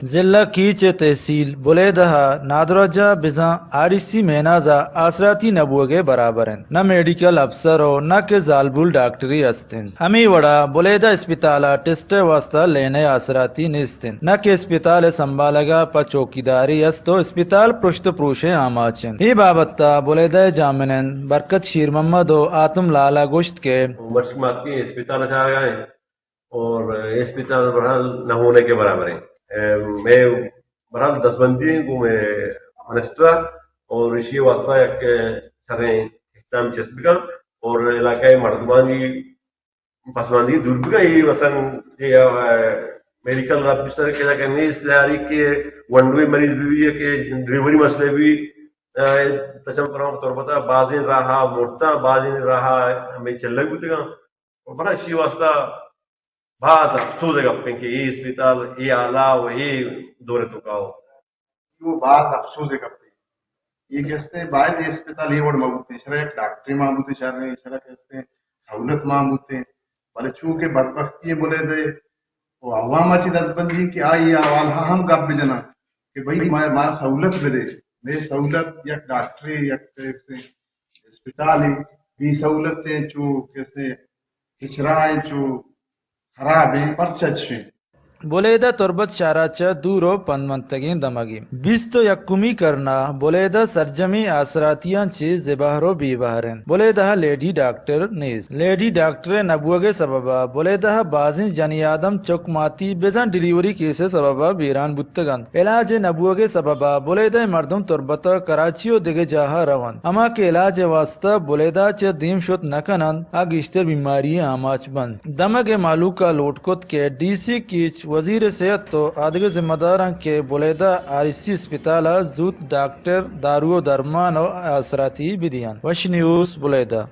ضلع کیچ تحصیل بلیدہ نادرجہ بزاں آرسی مینازہ آسراتی نبوگے برابر ہیں نہ میڈیکل افسر ہو نہ کہ زالبول ڈاکٹری استن ہمیں وڑا بلیدہ اسپتالہ ٹیسٹ واسطہ لینے آسراتی نیستن نہ کہ اسپتال سنبھالگا پا چوکیداری استو اسپتال پرشت پروشے آماچن یہ بابتا بلیدہ جامنن برکت شیر محمد و آتم لالا گوشت کے مرشمات کی اسپتال چاہ گئے اور اسپتال بہرحال نہ ہونے کے برابر ہیں۔ میں بہرحال دسبندی کو میں منسٹر اور اسی واسطہ ایک سریں اختتام چسپ کا اور علاقۂ مردمانی پسماندگی دور بھی کا یہ مثلا میڈیکل آفیسر کے کہنے اس لیے کہ ونڈوی مریض بھی ہے کہ ڈلیوری مسئلے بھی تچم پرام طور پتا بازین رہا موڑتا بازین رہا ہمیں چل لگ بھی تھا اور بڑا اسی واسطہ بعض افسوس ہے کہ یہ اسپتال یہ آلہ و یہ دورے تو کا ہو وہ بعض افسوس ہے یہ کہتے ہیں باید اسپتال یہ وڑ مابوتے ہیں شرح ڈاکٹری مابوتے شرح کہتے ہیں سہولت مابوتے ہیں بلے چونکہ بدبختی بولے دے وہ عوام اچھی دستبندی کہ آئی آوال ہم گپ بھی جنا کہ بھئی مارا سہولت بھی دے میں سہولت یک ڈاکٹری یک اسپتال ہے بھی سہولتیں چو کہتے ہچرائیں چو خراب ہیں پرچچ ہیں بولیدہ تربت شاراچہ دورو پند منتگین دمگی بیستو یکمی کرنا بولیدہ سرجمی آسراتیاں چی زبہرو بی بہرن بولیدہ لیڈی ڈاکٹر نیز لیڈی ڈاکٹر نبوگے سببا بولیدہ بازیں جنی آدم چک ماتی بیزان ڈیلیوری کیسے سببا بیران بتگن علاج نبوگے سببا بولیدہ مردم تربت کراچیو دگے جاہا روان اما کے علاج واسطہ بولیدہ چی دیم شد نکنن آگشتر بیماری آماچ بند دمگ معلوکہ لوٹ کت کے ڈی سی کیچ وزیر صحت تو آدھگے ذمہ داران کے بولیدہ آرسی اسپتالہ زود ڈاکٹر دارو درمان و آسراتی بدیان وش نیوز بولیدہ